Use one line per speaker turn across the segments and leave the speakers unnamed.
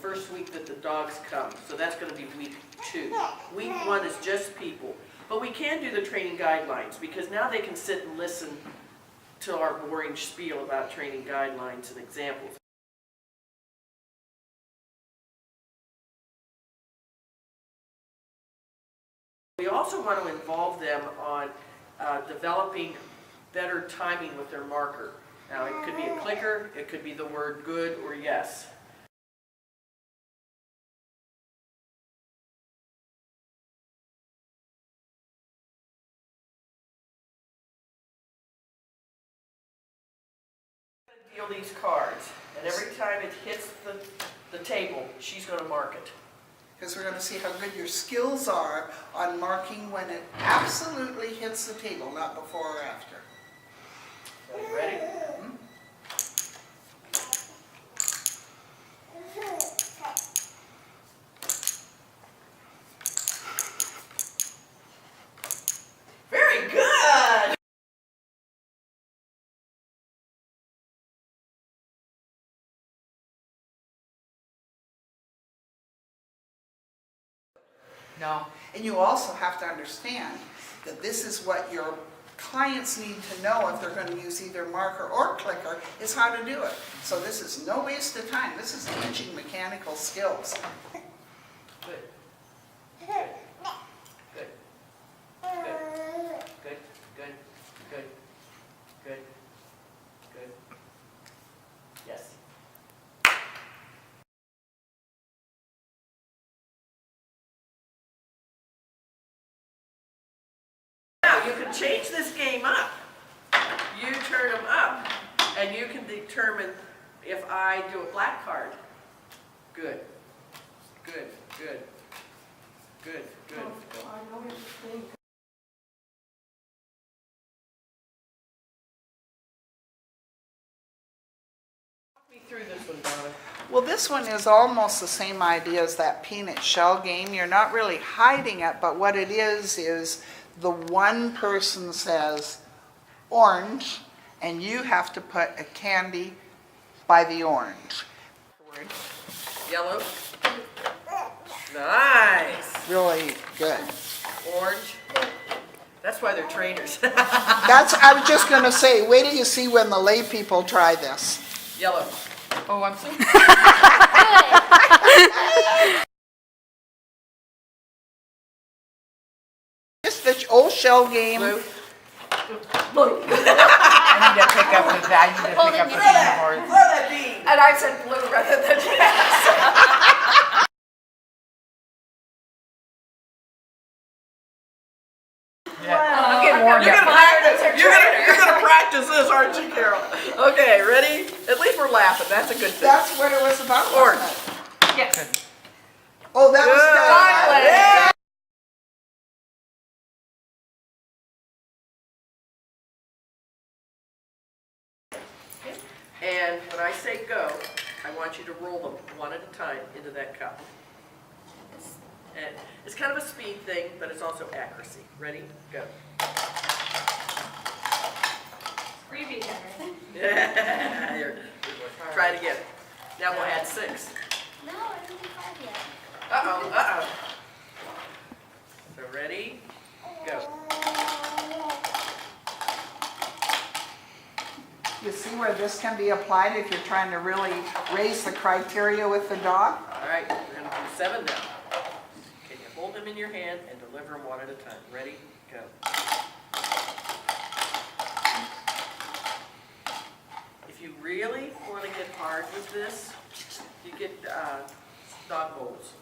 first week that the dogs come, so that's going to be week 2. Week 1 is just people. But we can do the training guidelines, because now they can sit and listen to our boring spiel about training guidelines and examples. We also want to involve them on developing better timing with their marker. Now, it could be a clicker, it could be the word good or yes. Deal these cards, and every time it hits the table, she's going to mark it.
Because we're going to see how good your skills are on marking when it absolutely hits the table, not before or after.
Are you ready? Very good!
No. And you also have to understand that this is what your clients need to know if they're going to use either marker or clicker, is how to do it. So this is no waste of time. This is teaching mechanical skills.
Good. Good. Good. Good. Good. Good. Good. Good. Good. Yes. Now you can change this game up. You turn them up, and you can determine if I do a black card. Good. Good. Good. Good. Good. Walk me through this one, Donna.
Well, this one is almost the same idea as that peanut shell game. You're not really hiding it, but what it is the one person says orange, and you have to put a candy by the orange.
Yellow. Nice.
Really good.
Orange. That's why they're trainers.
I was just going to say, wait till you see when the lay people try this.
Yellow. Oh, I'm sorry.
Just the old shell game.
Blue.
Blue. I need to pick up the board.
Throw that bean.
And I said blue rather than yes. I'm getting warmed
You're
up.
gonna practice this, aren't you, Carol? Okay, ready? At least we're laughing. That's a good thing.
That's what it was about.
Orange.
wasn't it?
Yes.
Oh, that was
Finally.
Yeah. And when I say go, I want you to roll them one at a time into that cup. And it's kind of a speed thing, but it's also accuracy. Ready? Go.
Freebie dinner.
Yeah. Try it again. Now we'll add 6.
No, I didn't do 5 yet.
Uh-oh, uh-oh. So ready? Go.
You see where this can be applied if you're trying to really raise the criteria with the dog?
All right, we're going to do 7 now. Can you hold them in your hand and deliver them one at a time? Ready? Go. If you really want to get hard with this, you get dog bowls.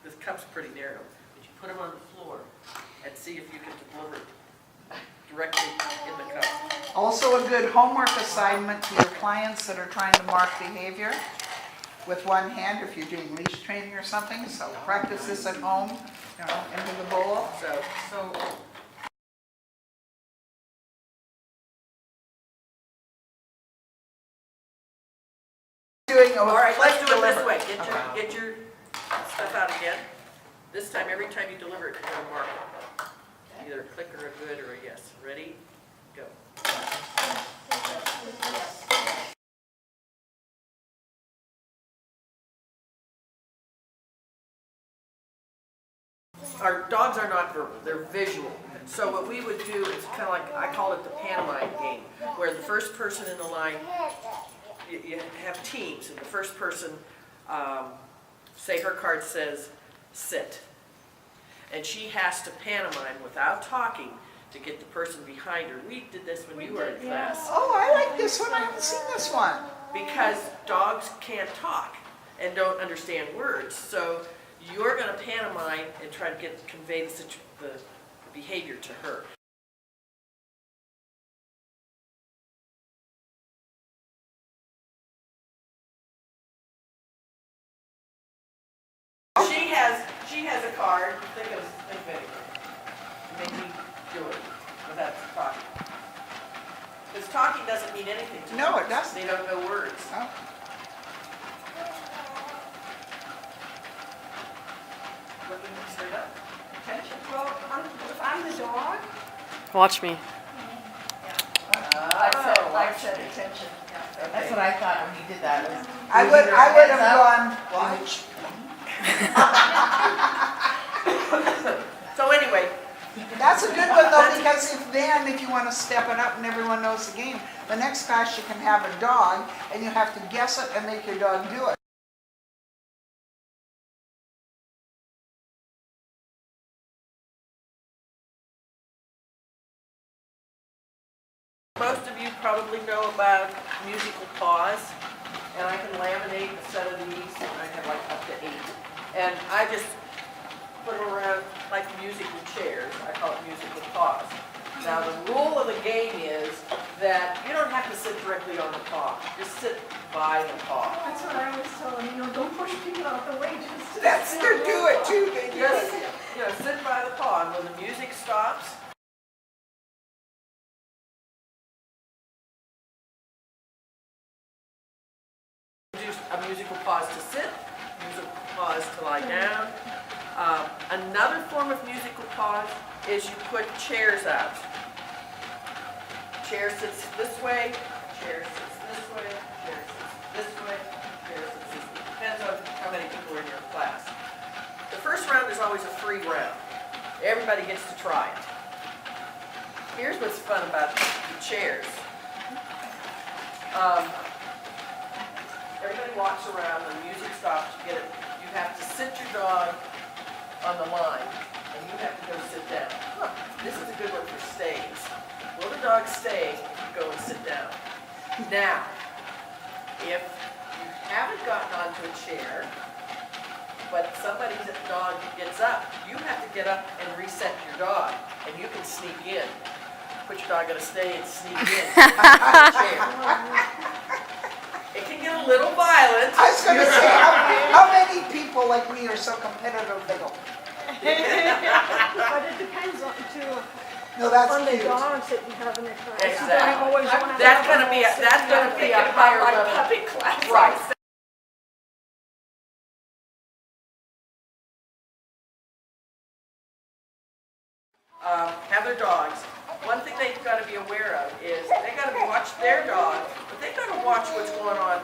This cup's pretty narrow, but you put them on the floor and see if you can deliver it directly in the cup.
Also a good homework assignment to your clients that are trying to mark behavior with one hand if you're doing leash training or something. So practice this at home, into the bowl.
So
Doing a
all right, let's
click
do it this
deliver.
way. Get your stuff out again. This time, every time you deliver it, you're going to mark it. Either a click or a good or a yes. Ready? Go. our dogs are not verbal, they're visual. So what we would do is kind of like, I call it the pantomime game, where the first person in the line, you have teams, and the first person, say her card says, sit. And she has to pantomime without talking to get the person behind her. We did this when you were in class.
Oh, I like this one, I haven't seen this one.
Because dogs can't talk and don't understand words. So you're going to pantomime and try to convey the behavior to her. She has a card. Think of anything. Make me do it without talking. Because talking doesn't mean anything to them.
No, it doesn't.
They don't know words.
Oh.
Looking straight up. Attention.
Well, if I'm the dog,
Watch me.
I said attention.
That's what I thought when you did that. Was
I
you
would
either
have
heads up-
gone, watch.
So anyway,
That's a good one though, because if you want to step it up and everyone knows the game, the next class you can have a dog and you have to guess it and make your dog do it.
most of you probably know about musical pause, and I can laminate a set of these, and I have like up to 8. And I just put them around like musical chairs. I call it musical pause. Now the rule of the game is that you don't have to sit directly on the paw. Just sit by the paw.
That's what I always tell them, don't push people out the way, just.
That's
sit
their
on
do
the
it too, they do
Just,
it.
sit by the paw, and when the music stops, do a musical pause to sit, musical pause to lie down. Another form of musical pause is you put chairs out. Chair sits this way, chair sits this way, chair sits this way, chair sits this way. Depends on how many people are in your class. The first round is always a free round. Everybody gets to try it. Here's what's fun about the chairs. Everybody walks around, when the music stops, you have to sit your dog on the line, and you have to go sit down. Look, this is a good one for stays. Will the dog stay if you go and sit down? Now, if you haven't gotten onto a chair, but somebody's dog gets up, you have to get up and reset your dog, and you can sneak in. Put your dog on a stay and sneak in. Chair. It can get a little violent.
I was gonna say, how many people like me are so competitive, they go,
But it depends on, too,
no, that's
on the
cute.
dogs that you have in the class. You
Exactly.
don't always wanna
That's
have
gonna
them
be
all
a,
sitting
that's
down.
gonna be a higher level.
Puppy class.
Right. Have their dogs. One thing they've got to be aware of is they got to watch their dog, but they got to watch what's going on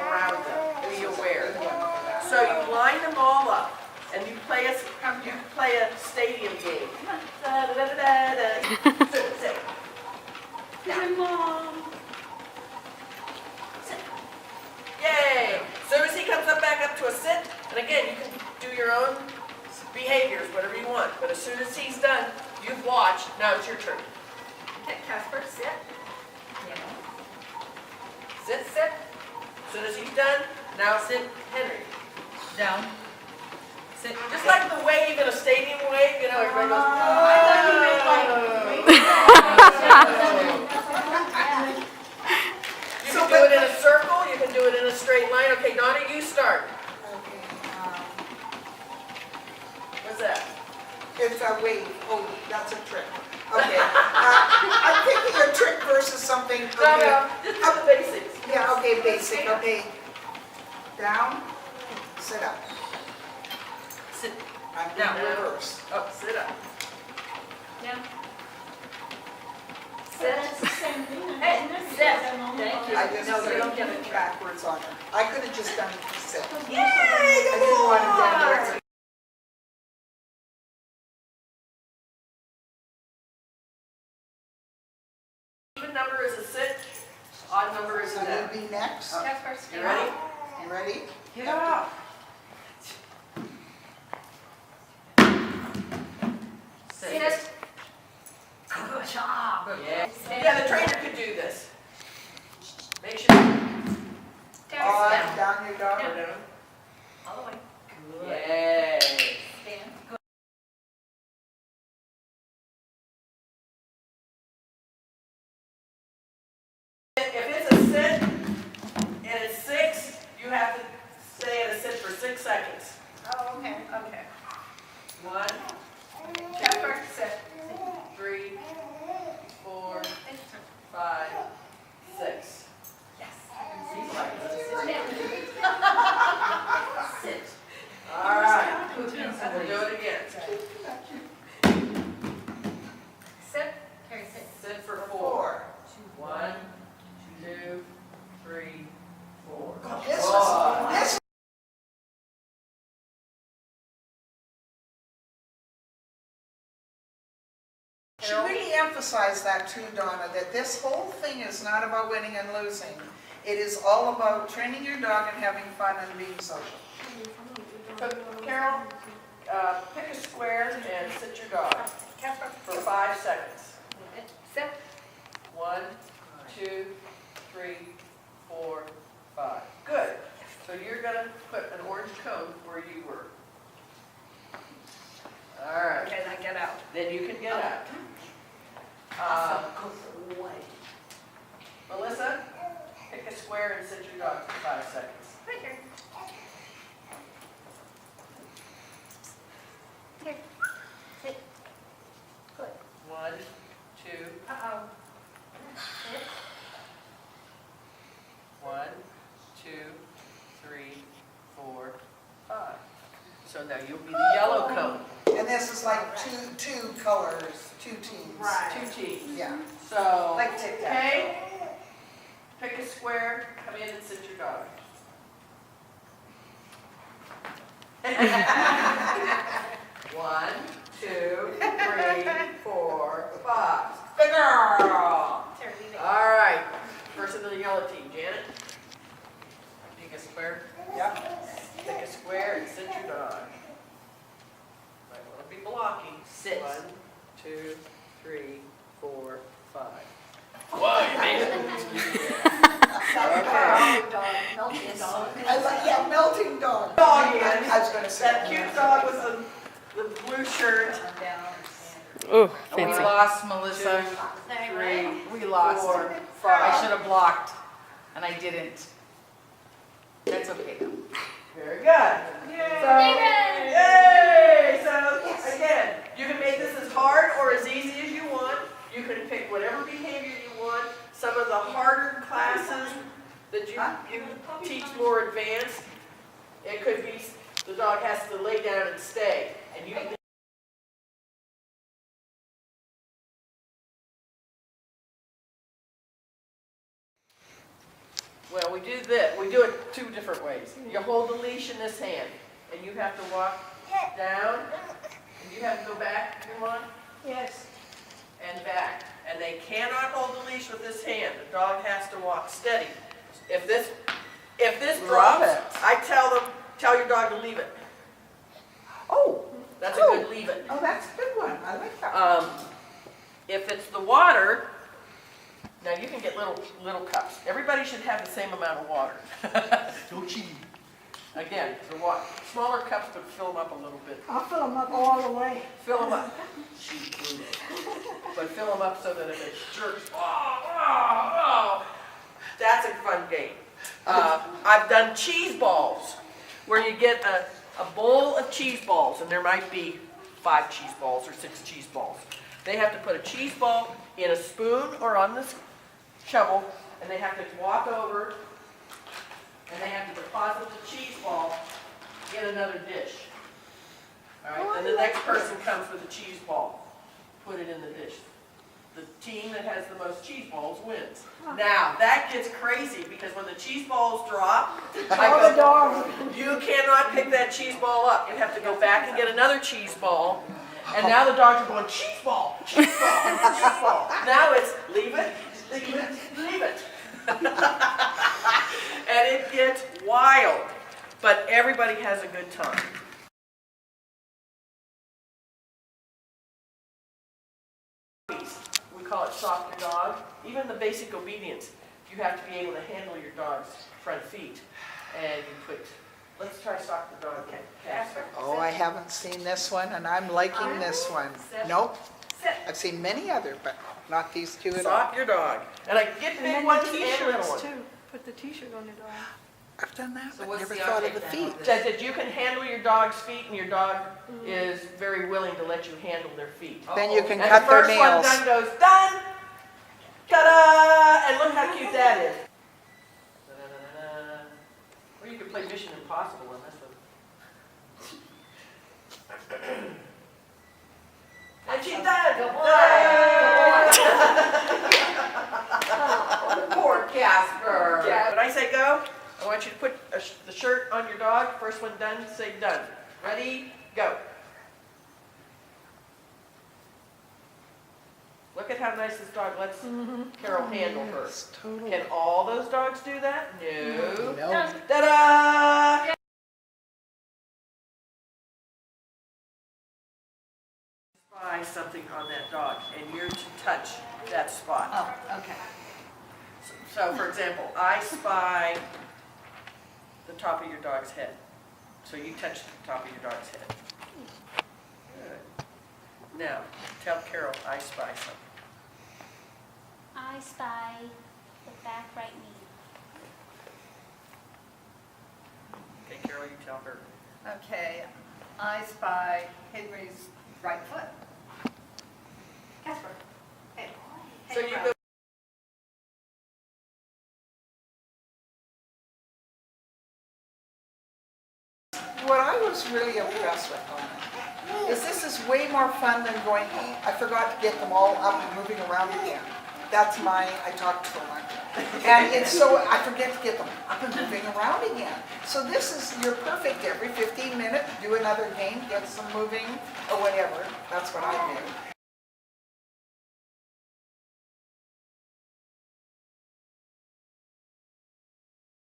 around them. Be aware. So you line them all up, and you play a stadium game. Da, da, da, da, da. Sit.
Hi, Mom.
Yay! As soon as he comes back up to a sit, and again, you can do your own behaviors, whatever you want, but as soon as he's done, you've watched, now it's your turn.
Okay, Casper, sit.
Sit. As soon as he's done, now sit Henry.
Down. Sit.
Just like the wave in a stadium wave, everybody goes, You can do it in a circle, you can do it in a straight line. Okay, Donna, you start.
Okay,
What's that?
it's a wave, oh, that's a trick. Okay, I'm thinking a trick versus something, okay.
No, just do the basics.
Yeah, okay, basic, okay. Down, sit up.
Sit.
I'm
Down.
in reverse.
Up, sit up.
Down.
That's the same thing.
Hey, sit. Thank you.
I just
No,
put
you don't get
it
it.
backwards on her. I could have just done sit.
Yay,
I
good
didn't want to
boy.
get her. next.
Casper,
You
stand.
ready?
You ready?
Get up.
Sit. Good job.
Yeah, the trainer could do this. Make sure.
Down.
Down your dog.
Go down.
All the way.
Yay.
Stand.
If it's a sit and it's 6, you have to stay in a sit for 6 seconds.
Oh, okay, okay.
1,
Casper, sit.
3, 4, 5, 6.
Yes.
Seems like it.
Sit.
All right. We'll do it again.
Sit. Carrie, sit.
Sit for 4. 1, 2, 3, 4.
This should really emphasize that too, Donna, that this whole thing is not about winning and losing. It is all about training your dog and having fun and being social.
So, Carol, pick a square and sit your dog
Casper.
for 5 seconds.
Sit.
1, 2, 3, 4, 5. Good. So you're going to put an orange cone where you were. All right.
Okay, now get out.
Then you can get out. Melissa, pick a square and sit your dog for 5 seconds.
Right here. Here. Sit. Good.
1, 2,
Uh-oh. Sit.
1, 2, 3, 4, 5. So now you'll be the yellow cone.
And this is like two colors, 2 teams.
2 teams.
Yeah.
So,
Like tic-tac-toe.
okay, pick a square, come in and sit your dog. 1, 2, 3, 4, 5. Good girl.
Here, leave it.
All right, person of the yellow team, Janet. Pick a square.
Yep.
Pick a square and sit your dog. Might want to be blocking.
Sit.
1, 2, 3, 4, 5.
Melting dog.
I like, yeah, melting dog.
Dog in.
I was gonna say.
That cute dog with the blue shirt.
Oh, we lost Melissa.
3,
We lost.
4,
I
5.
should have blocked, and I didn't. That's okay though.
Very good. So,
Yay!
yay! So, again, you can make this as hard or as easy as you want. You can pick whatever behavior you want. Some of the harder classes that you teach more advanced, it could be the dog has to lay down and stay. And you can Well, we do this. We do it 2 different ways. You hold the leash in this hand, and you have to walk down, and you have to go back if you want,
Yes.
and back. And they cannot hold the leash with this hand. The dog has to walk steady. If this
Love
drops,
it.
I tell your dog to leave it.
Oh,
That's a
cool.
good leave it.
Oh, that's a good one. I like that.
If it's the water, now you can get little cups. Everybody should have the same amount of water. Don't cheat. Again, smaller cups, but fill them up a little bit.
I'll fill them up all the way.
Fill them up. But fill them up so that if it jerks, oh, that's a fun game. I've done cheese balls, where you get a bowl of cheese balls, and there might be 5 cheese balls or 6 cheese balls. They have to put a cheese ball in a spoon or on this shovel, and they have to walk over, and they have to deposit the cheese ball in another dish. All right, then the next person comes with a cheese ball, put it in the dish. The team that has the most cheese balls wins. Now, that gets crazy, because when the cheese balls drop,
All the dogs.
you cannot pick that cheese ball up. You have to go back and get another cheese ball. And now the dogs are going, cheese ball, cheese ball, cheese ball. Now it's leave it, leave it, leave it. And it gets wild, but everybody has a good time. We call it Sock Your Dog. Even the basic obedience, you have to be able to handle your dog's front feet. And you put, let's try Sock Your Dog, Casper.
Oh, I haven't seen this one, and I'm liking this one. Nope,
Sit.
I've seen many other, but not these two at all.
Sock your dog. And I get
And
big
then
ones
the
and little
t-shirts
ones.
too. Put the t-shirt on your dog.
I've done that,
So
but
what's
never
the
thought of the
object then
feet.
of
Says that you can handle your dog's feet and your dog is very willing to let you handle their feet.
Then you can
And
cut
the
their
first one
nails.
done goes, done! Ta-da! And look how cute that is. Da-da-da-da-da. Or you could play Mission Impossible on this one. And she's done!
Good boy.
Ta-da!
Poor Casper.
Yeah, when I say go, I want you to put the shirt on your dog. First one done, say done. Ready, go. Look at how nice this dog lets Carol handle her.
Yes, totally.
Can all those dogs do that? No.
No.
Ta-da! Spy something on that dog, and you're to touch that spot.
Oh, okay.
So, for example, I spy the top of your dog's head. So you touch the top of your dog's head. Good. Now, tell Carol I spy something.
I spy the back right knee.
Okay, Carol, you tell her.
Okay, I spy Henry's right foot.
Casper. Hey.
So you go.
What I was really impressed with on it is this is way more fun than going, I forgot to get them all up and moving around again. That's my, I talked so much. And it's so, I forget to get them up and moving around again. So this is, you're perfect every 15 minutes, do another game, get some moving or whatever. That's what I do.